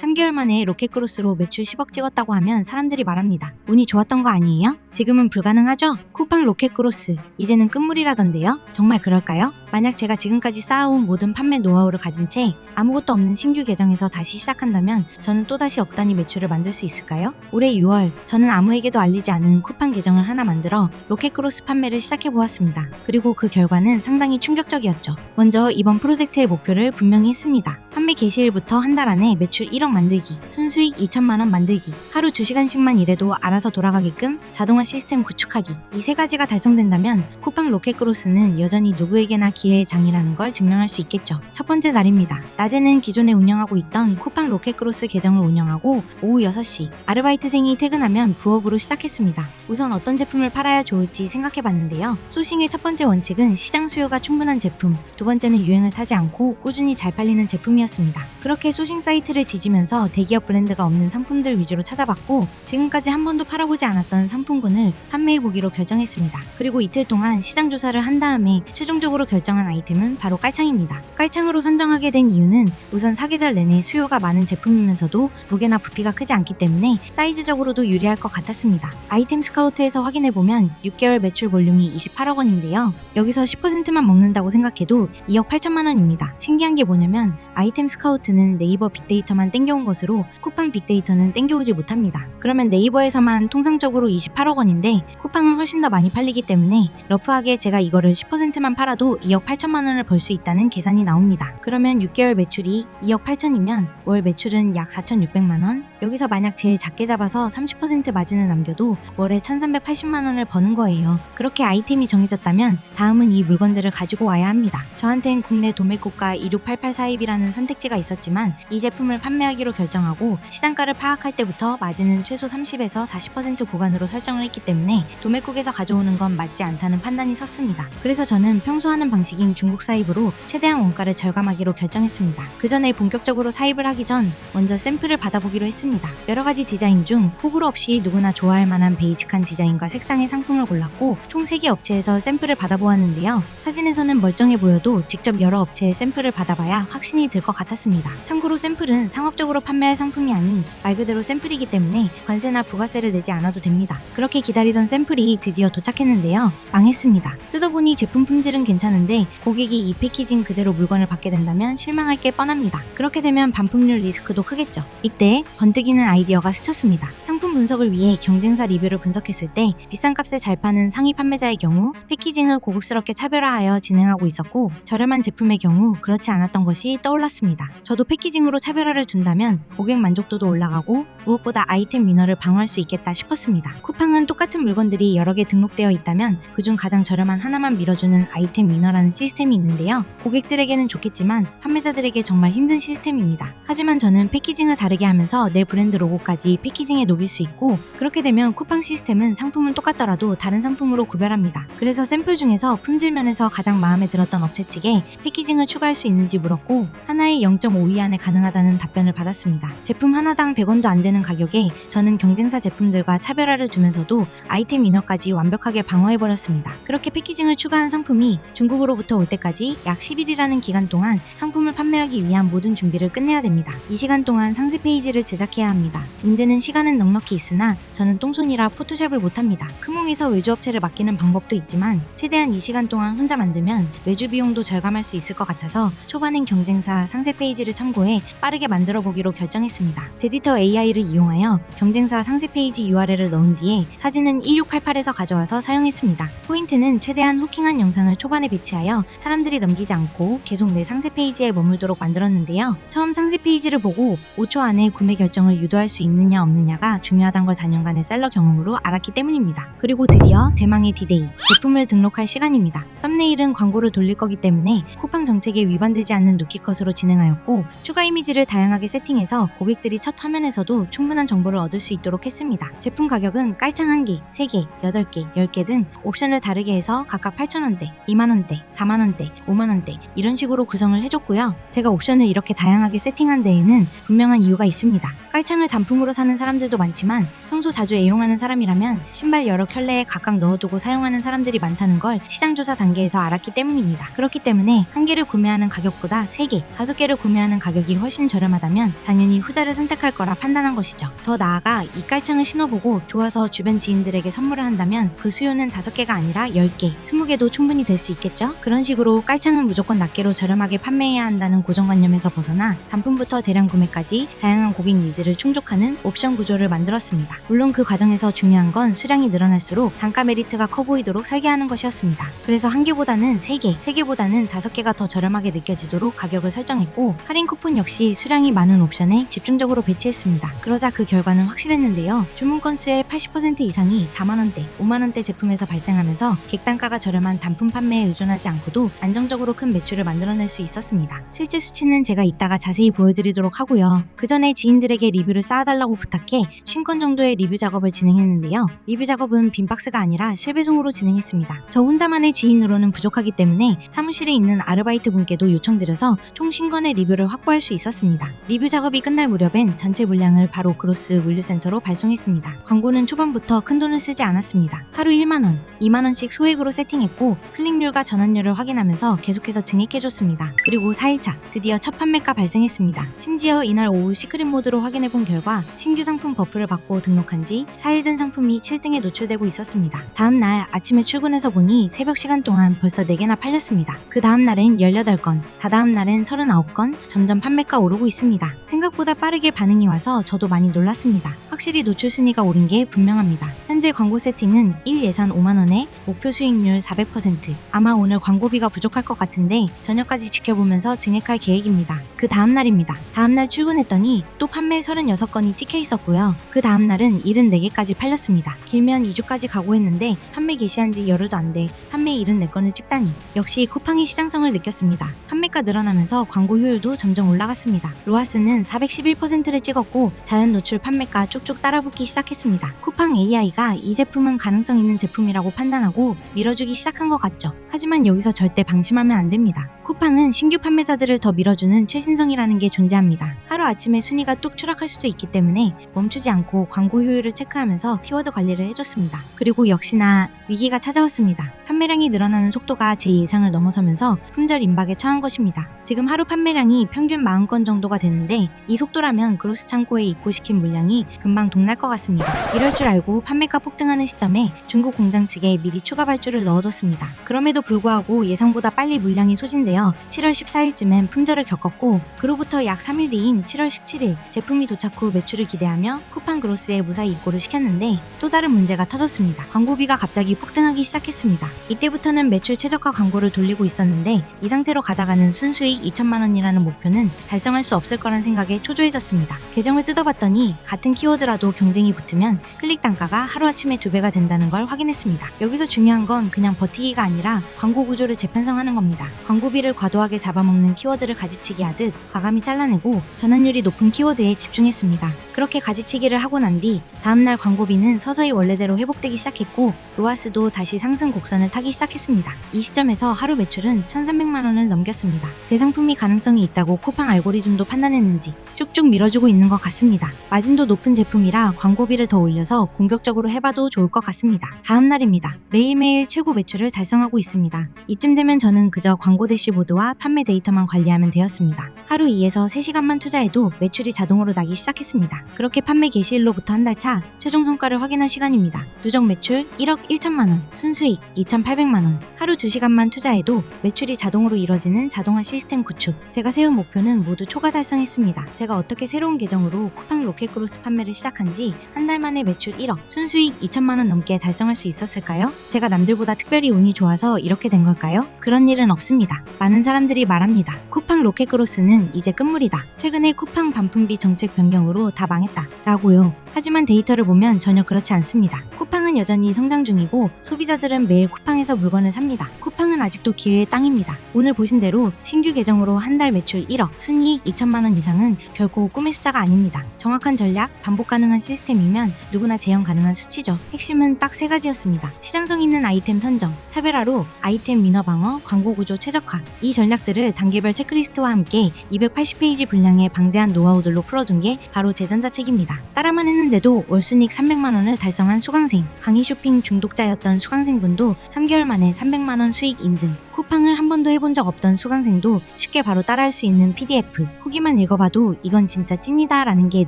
3개월 만에 로켓크로스로 매출 10억 찍었다고 하면 사람들이 말합니다. 운이 좋았던 거 아니에요? 지금은 불가능하죠? 쿠팡 로켓크로스 이제는 끝물이라던데요? 정말 그럴까요? 만약 제가 지금까지 쌓아온 모든 판매 노하우를 가진 채 아무것도 없는 신규 계정에서 다시 시작한다면 저는 또다시 억 단위 매출을 만들 수 있을까요? 올해 6월 저는 아무에게도 알리지 않은 쿠팡 계정을 하나 만들어 로켓크로스 판매를 시작해보았습니다. 그리고 그 결과는 상당히 충격적이었죠. 먼저 이번 프로젝트의 목표를 분명히 했습니다. 판매 개시일부터 한 달 안에 매출 1억 만들기, 순수익 2천만원 만들기, 하루 2시간씩만 일해도 알아서 돌아가게끔 자동화 시스템 구축하기. 이 세 가지가 달성된다면 쿠팡 로켓크로스는 여전히 누구에게나 기회의 장이라는 걸 증명할 수 있겠죠. 첫 번째 날입니다. 낮에는 기존에 운영하고 있던 쿠팡 로켓크로스 계정을 운영하고 오후 6시 아르바이트생이 퇴근하면 부업으로 시작했습니다. 우선 어떤 제품을 팔아야 좋을지 생각해봤는데요. 소싱의 첫 번째 원칙은 시장 수요가 충분한 제품, 두 번째는 유행을 타지 않고 꾸준히 잘 팔리는 제품이었습니다. 그렇게 소싱 사이트를 뒤지면서 대기업 브랜드가 없는 상품들 위주로 찾아봤고 지금까지 한 번도 팔아보지 않았던 상품군을 판매해보기로 결정했습니다. 그리고 이틀 동안 시장 조사를 한 다음에 최종적으로 결정한 아이템은 바로 깔창입니다. 깔창으로 선정하게 된 이유는 우선 사계절 내내 수요가 많은 제품이면서도 무게나 부피가 크지 않기 때문에 사이즈적으로도 유리할 것 같았습니다. 아이템 스카우트에서 확인해보면 6개월 매출 볼륨이 28억 원인데요. 여기서 10%만 먹는다고 생각해도 2억 8천만 원입니다. 신기한 게 뭐냐면 아이템 스카우트는 네이버 빅데이터만 땡겨온 것으로 쿠팡 빅데이터는 땡겨오지 못합니다. 그러면 네이버에서만 통상적으로 28억 원인데 쿠팡은 훨씬 더 많이 팔리기 때문에 러프하게 제가 이거를 10%만 팔아도 2억 8천만 원을 벌 수 있다는 계산이 나옵니다. 그러면 6개월 매출이 2억 8천이면 월 매출은 약 4,600만 원? 여기서 만약 제일 작게 잡아서 30% 마진을 남겨도 월에 1,380만 원을 버는 거예요. 그렇게 아이템이 정해졌다면 다음은 이 물건들을 가지고 와야 합니다. 저한텐 국내 도매고가 2688 사입이라는 선택지가 있었지만 이 제품을 판매하기로 결정하고 시장가를 파악할 때부터 마진은 최소 30에서 40% 구간으로 설정을 했기 때문에 도매국에서 가져오는 건 맞지 않다는 판단이 섰습니다. 그래서 저는 평소 하는 방식인 중국 사입으로 최대한 원가를 절감하기로 결정했습니다. 그 전에 본격적으로 사입을 하기 전 먼저 샘플을 받아보기로 했습니다. 여러 가지 디자인 중 호불호 없이 누구나 좋아할 만한 베이직한 디자인과 색상의 상품을 골랐고 총 3개 업체에서 샘플을 받아보았는데요. 사진에서는 멀쩡해 보여도 직접 여러 업체의 샘플을 받아봐야 확신이 들 것 같았습니다. 참고로 샘플은 상업적으로 판매할 상품이 아닌 말 그대로 샘플이기 때문에 관세나 부가세를 내지 않아도 됩니다. 그렇게 기다리던 샘플이 드디어 도착했는데요. 망했습니다. 뜯어보니 제품 품질은 괜찮은데 고객이 이 패키징 그대로 물건을 받게 된다면 실망할 게 뻔합니다. 그렇게 되면 반품률 리스크도 크겠죠. 이때 번뜩이는 아이디어가 스쳤습니다. 상품 분석을 위해 경쟁사 리뷰를 분석했을 때 비싼 값에 잘 파는 상위 판매자의 경우 패키징을 고급스럽게 차별화하여 진행하고 있었고 저렴한 제품의 경우 그렇지 않았던 것이 떠올랐습니다. 저도 패키징으로 차별화를 둔다면 고객 만족도도 올라가고 무엇보다 아이템 위너를 방어할 수 있겠다 싶었습니다. 쿠팡은 똑같은 물건들이 여러 개 등록되어 있다면 그중 가장 저렴한 하나만 밀어주는 아이템 위너라는 시스템이 있는데요. 고객들에게는 좋겠지만 판매자들에게 정말 힘든 시스템입니다. 하지만 저는 패키징을 다르게 하면서 내 브랜드 로고까지 패키징에 녹일 수 있고 그렇게 되면 쿠팡 시스템은 상품은 똑같더라도 다른 상품으로 구별합니다. 그래서 샘플 중에서 품질 면에서 가장 마음에 들었던 업체 측에 패키징을 추가할 수 있는지 물었고 하나에 0.5위 안에 가능하다는 답변을 받았습니다. 제품 하나당 100원도 안 되는 가격에 저는 경쟁사 제품들과 차별화를 두면서도 아이템 위너까지 완벽하게 방어해버렸습니다. 그렇게 패키징을 추가한 상품이 중국으로부터 올 때까지 약 10일이라는 기간 동안 상품을 판매하기 위한 모든 준비를 끝내야 됩니다. 이 시간 동안 상세 페이지를 제작해야 합니다. 문제는 시간은 넉넉히 있으나 저는 똥손이라 포토샵을 못합니다. 크몽에서 외주업체를 맡기는 방법도 있지만 최대한 이 시간 동안 혼자 만들면 외주 비용도 절감할 수 있을 것 같아서 초반엔 경쟁사 상세 페이지를 참고해 빠르게 만들어 보기로 결정했습니다. 제디터 AI를 이용하여 경쟁사 상세 페이지 URL을 넣은 뒤에 사진은 1688에서 가져와서 사용했습니다. 포인트는 최대한 후킹한 영상을 초반에 배치하여 사람들이 넘기지 않고 계속 내 상세 페이지에 머물도록 만들었는데요. 처음 상세 페이지를 보고 5초 안에 구매 결정을 유도할 수 있느냐 없느냐가 중요하단 걸 4년간의 셀러 경험으로 알았기 때문입니다. 그리고 드디어 대망의 디데이, 제품을 등록할 시간입니다. 썸네일은 광고를 돌릴 거기 때문에 쿠팡 정책에 위반되지 않는 누키컷으로 진행하였고 추가 이미지를 다양하게 세팅해서 고객들이 첫 화면에서도 충분한 정보를 얻을 수 있도록 했습니다. 제품 가격은 깔창 1개, 3개, 8개, 10개 등 옵션을 다르게 해서 각각 8,000원대, 2만원대, 4만원대, 5만원대 이런 식으로 구성을 해줬고요. 제가 옵션을 이렇게 다양하게 세팅한 데에는 분명한 이유가 있습니다. 깔창을 단품으로 사는 사람들도 많지만 평소 자주 애용하는 사람이라면 신발 여러 켤레에 각각 넣어두고 사용하는 사람들이 많다는 걸 시장조사 단계에서 알았기 때문입니다. 그렇기 때문에 한 개를 구매하는 가격보다 3개, 5개를 구매하는 가격이 훨씬 저렴하다면 당연히 후자를 선택할 거라 판단한 것이죠. 더 나아가 이 깔창을 신어보고 좋아서 주변 지인들에게 선물을 한다면 그 수요는 5개가 아니라 10개, 20개도 충분히 될 수 있겠죠? 그런 식으로 깔창은 무조건 낱개로 저렴하게 판매해야 한다는 고정관념에서 벗어나 단품부터 대량 구매까지 다양한 고객 니즈를 충족하는 옵션 구조를 만들었습니다. 물론 그 과정에서 중요한 건 수량이 늘어날수록 단가 메리트가 커 보이도록 설계하는 것이었습니다. 그래서 한 개보다는 3개, 3개보다는 5개가 더 저렴하게 느껴지도록 가격을 설정했고 할인 쿠폰 역시 수량이 많은 옵션에 집중적으로 배치했습니다. 그러자 그 결과는 확실했는데요. 주문 건수의 80% 이상이 4만원대, 5만원대 제품에서 발생하면서 객단가가 저렴한 단품 판매에 의존하지 않고도 안정적으로 큰 매출을 만들어낼 수 있었습니다. 실제 수치는 제가 이따가 자세히 보여드리도록 하고요. 그 전에 지인들에게 리뷰를 쌓아달라고 부탁해 50건 정도의 리뷰 작업을 진행했는데요. 리뷰 작업은 빈 박스가 아니라 실배송으로 진행했습니다. 저 혼자만의 지인으로는 부족하기 때문에 사무실에 있는 아르바이트 분께도 요청드려서 총 50건의 리뷰를 확보할 수 있었습니다. 리뷰 작업이 끝날 무렵엔 전체 물량을 바로 그로스 물류센터로 발송했습니다. 광고는 초반부터 큰돈을 쓰지 않았습니다. 하루 1만원, 2만원씩 소액으로 세팅했고 클릭률과 전환율을 확인하면서 계속해서 증액해줬습니다. 그리고 4일차 드디어 첫 판매가 발생했습니다. 심지어 이날 오후 시크릿 모드로 확인해본 결과 신규 상품 버프를 받고 등록한 지 4일 된 상품이 7등에 노출되고 있었습니다. 다음날 아침에 출근해서 보니 새벽 시간 동안 벌써 4개나 팔렸습니다. 그 다음날엔 18건, 다다음날엔 39건, 점점 판매가 오르고 있습니다. 생각보다 빠르게 반응이 와서 저도 많이 놀랐습니다. 확실히 노출 순위가 오른 게 분명합니다. 현재 광고 세팅은 1 예산 5만원에 목표 수익률 400%. 아마 오늘 광고비가 부족할 것 같은데 저녁까지 지켜보면서 증액할 계획입니다. 그 다음날입니다. 다음날 출근했더니 또 판매 36건이 찍혀 있었고요. 그 다음날은 74개까지 팔렸습니다. 길면 2주까지 각오했는데 판매 개시한 지 열흘도 안 돼 판매 74건을 찍다니 역시 쿠팡이 시장성을 느꼈습니다. 판매가 늘어나면서 광고 효율도 점점 올라갔습니다. 로하스는 411%를 찍었고 자연 노출 판매가 쭉쭉 따라붙기 시작했습니다. 쿠팡 AI가 이 제품은 가능성 있는 제품이라고 판단하고 밀어주기 시작한 것 같죠. 하지만 여기서 절대 방심하면 안 됩니다. 쿠팡은 신규 판매자들을 더 밀어주는 최신성이라는 게 존재합니다. 하루아침에 순위가 뚝 추락할 수도 있기 때문에 멈추지 않고 광고 효율을 체크하면서 키워드 관리를 해줬습니다. 그리고 역시나 위기가 찾아왔습니다. 판매량이 늘어나는 속도가 제 예상을 넘어서면서 품절 임박에 처한 것입니다. 지금 하루 판매량이 평균 40건 정도가 되는데 이 속도라면 그로스 창고에 입고시킨 물량이 금방 동날 것 같습니다. 이럴 줄 알고 판매가 폭등하는 시점에 중국 공장 측에 미리 추가 발주를 넣어뒀습니다. 그럼에도 불구하고 예상보다 빨리 물량이 소진되어 7월 14일쯤엔 품절을 겪었고 그로부터 약 3일 뒤인 7월 17일 제품이 도착 후 매출을 기대하며 쿠팡 그로스에 무사히 입고를 시켰는데 또 다른 문제가 터졌습니다. 광고비가 갑자기 폭등하기 시작했습니다. 이때부터는 매출 최저가 광고를 돌리고 있었는데 이 상태로 가다가는 순수익 2천만 원이라는 목표는 달성할 수 없을 거란 생각에 초조해졌습니다. 계정을 뜯어봤더니 같은 키워드라도 경쟁이 붙으면 클릭 단가가 하루아침에 2배가 된다는 걸 확인했습니다. 여기서 중요한 건 그냥 버티기가 아니라 광고 구조를 재편성하는 겁니다. 광고비를 과도하게 잡아먹는 키워드를 가지치기 하듯 과감히 잘라내고 전환율이 높은 키워드에 집중했습니다. 그렇게 가지치기를 하고 난 뒤 다음날 광고비는 서서히 원래대로 회복되기 시작했고 로하스도 다시 상승 곡선을 타기 시작했습니다. 이 시점에서 하루 매출은 1,300만 원을 넘겼습니다. 제 상품이 가능성이 있다고 쿠팡 알고리즘도 판단했는지 쭉쭉 밀어주고 있는 것 같습니다. 마진도 높은 제품이라 광고비를 더 올려서 공격적으로 해봐도 좋을 것 같습니다. 다음날입니다. 매일매일 최고 매출을 달성하고 있습니다. 이쯤 되면 저는 그저 광고 대시보드와 판매 데이터만 관리하면 되었습니다. 하루 2에서 3시간만 투자해도 매출이 자동으로 나기 시작했습니다. 그렇게 판매 개시일로부터 한 달 차 최종 성과를 확인할 시간입니다. 누적 매출 1억 1천만 원, 순수익 2,800만 원. 하루 2시간만 투자해도 매출이 자동으로 이뤄지는 자동화 시스템 구축. 제가 세운 목표는 모두 초과 달성했습니다. 제가 어떻게 새로운 계정으로 쿠팡 로켓크로스 판매를 시작한 지 한 달 만에 매출 1억, 순수익 2천만 원 넘게 달성할 수 있었을까요? 제가 남들보다 특별히 운이 좋아서 이렇게 된 걸까요? 그런 일은 없습니다. 많은 사람들이 말합니다. 쿠팡 로켓크로스는 이제 끝물이다. 최근에 쿠팡 반품비 정책 변경으로 다 망했다. 라고요. 하지만 데이터를 보면 전혀 그렇지 않습니다. 쿠팡은 여전히 성장 중이고 소비자들은 매일 쿠팡에서 물건을 삽니다. 쿠팡은 쿠팡은 아직도 기회의 땅입니다. 오늘 보신 대로 신규 계정으로 한 달 매출 1억, 순이익 2천만 원 이상은 결코 꿈의 숫자가 아닙니다. 정확한 전략, 반복 가능한 시스템이면 누구나 재현 가능한 수치죠. 핵심은 딱 3가지였습니다. 시장성 있는 아이템 선정, 차별화로 아이템 위너 방어, 광고 구조 최적화. 이 전략들을 단계별 체크리스트와 함께 280페이지 분량의 방대한 노하우들로 풀어둔 게 바로 제 전자책입니다. 따라만 했는데도 월순이익 300만 원을 달성한 수강생, 강의 쇼핑 중독자였던 수강생분도 3개월 만에 300만 원 수익 인증. 쿠팡을 한 번도 해본 적 없던 수강생도 쉽게 바로 따라할 수 있는 PDF. 후기만 읽어봐도 이건 진짜 찐이다 라는 게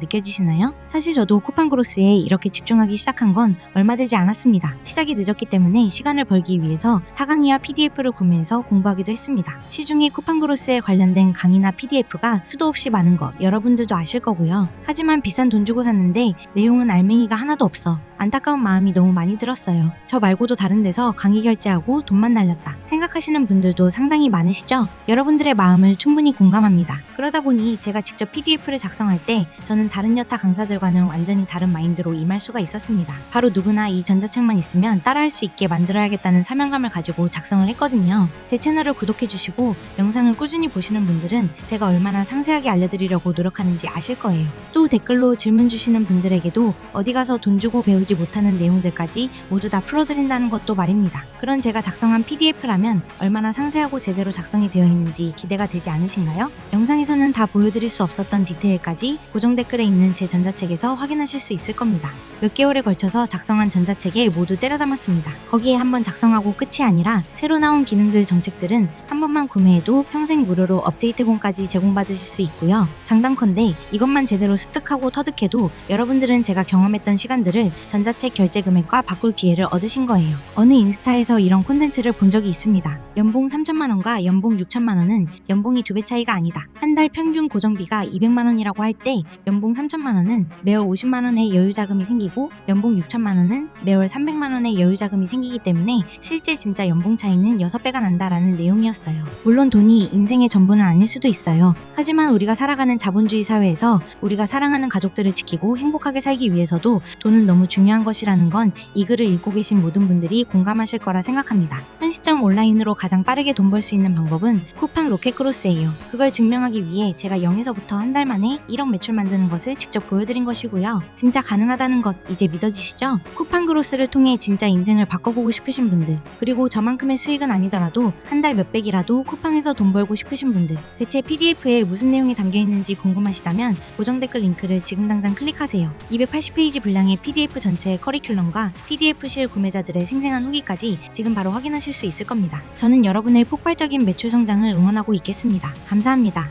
느껴지시나요? 사실 저도 쿠팡 그로스에 이렇게 집중하기 시작한 건 얼마 되지 않았습니다. 시작이 늦었기 때문에 시간을 벌기 위해서 타강의와 PDF를 구매해서 공부하기도 했습니다. 시중에 쿠팡 그로스에 관련된 강의나 PDF가 수도 없이 많은 거 여러분들도 아실 거고요. 하지만 비싼 돈 주고 샀는데 내용은 알맹이가 하나도 없어 안타까운 마음이 너무 많이 들었어요. 저 말고도 다른 데서 강의 결제하고 돈만 날렸다 생각하시는 분들도 상당히 많으시죠? 여러분들의 마음을 충분히 공감합니다. 그러다 보니 제가 직접 PDF를 작성할 때 저는 다른 여타 강사들과는 완전히 다른 마인드로 임할 수가 있었습니다. 바로 누구나 이 전자책만 있으면 따라할 수 있게 만들어야겠다는 사명감을 가지고 작성을 했거든요. 제 채널을 구독해주시고 영상을 꾸준히 보시는 분들은 제가 얼마나 상세하게 알려드리려고 노력하는지 아실 거예요. 또 댓글로 질문 주시는 분들에게도 어디 가서 돈 주고 배우지 못하는 내용들까지 모두 다 풀어드린다는 것도 말입니다. 그런 제가 작성한 PDF라면 얼마나 상세하고 제대로 작성이 되어 있는지 기대가 되지 않으신가요? 영상에서는 다 보여드릴 수 없었던 디테일까지 고정 댓글에 있는 제 전자책에서 확인하실 수 있을 겁니다. 몇 개월에 걸쳐서 작성한 전자책에 모두 때려 담았습니다. 거기에 한번 작성하고 끝이 아니라 새로 나온 기능들 정책들은 한 번만 구매해도 평생 무료로 업데이트본까지 제공받으실 수 있고요. 장담컨대 이것만 제대로 습득하고 터득해도 여러분들은 제가 경험했던 시간들을 전자책 결제 금액과 바꿀 기회를 얻으신 거예요. 어느 인스타에서 이런 콘텐츠를 본 적이 있습니다. 연봉 3천만 원과 연봉 6천만 원은 연봉이 2배 차이가 아니다. 한 달 평균 고정비가 200만 원이라고 할 때 연봉 3천만 원은 매월 50만 원의 여유 자금이 생기고 연봉 6천만 원은 매월 300만 원의 여유 자금이 생기기 때문에 실제 진짜 연봉 차이는 6배가 난다라는 내용이었어요. 물론 돈이 인생의 전부는 아닐 수도 있어요. 하지만 우리가 살아가는 자본주의 사회에서 우리가 사랑하는 가족들을 지키고 행복하게 살기 위해서도 돈은 너무 중요한 것이라는 건 이 글을 읽고 계신 모든 분들이 공감하실 거라 생각합니다. 현 시점 온라인으로 가장 빠르게 돈 벌 수 있는 방법은 쿠팡 로켓크로스예요. 그걸 증명하기 위해 제가 0에서부터 한 달 만에 1억 매출 만드는 것을 직접 보여드린 것이고요. 진짜 가능하다는 것 이제 믿어지시죠? 쿠팡 그로스를 통해 진짜 인생을 바꿔보고 싶으신 분들, 그리고 저만큼의 수익은 아니더라도 한 달 몇백이라도 쿠팡에서 돈 벌고 싶으신 분들, 대체 PDF에 무슨 내용이 담겨있는지 궁금하시다면 고정 댓글 링크를 지금 당장 클릭하세요. 280페이지 분량의 PDF 전체의 커리큘럼과 PDF실 구매자들의 생생한 후기까지 지금 바로 확인하실 수 있을 겁니다. 저는 여러분의 폭발적인 매출 성장을 응원하고 있겠습니다. 감사합니다.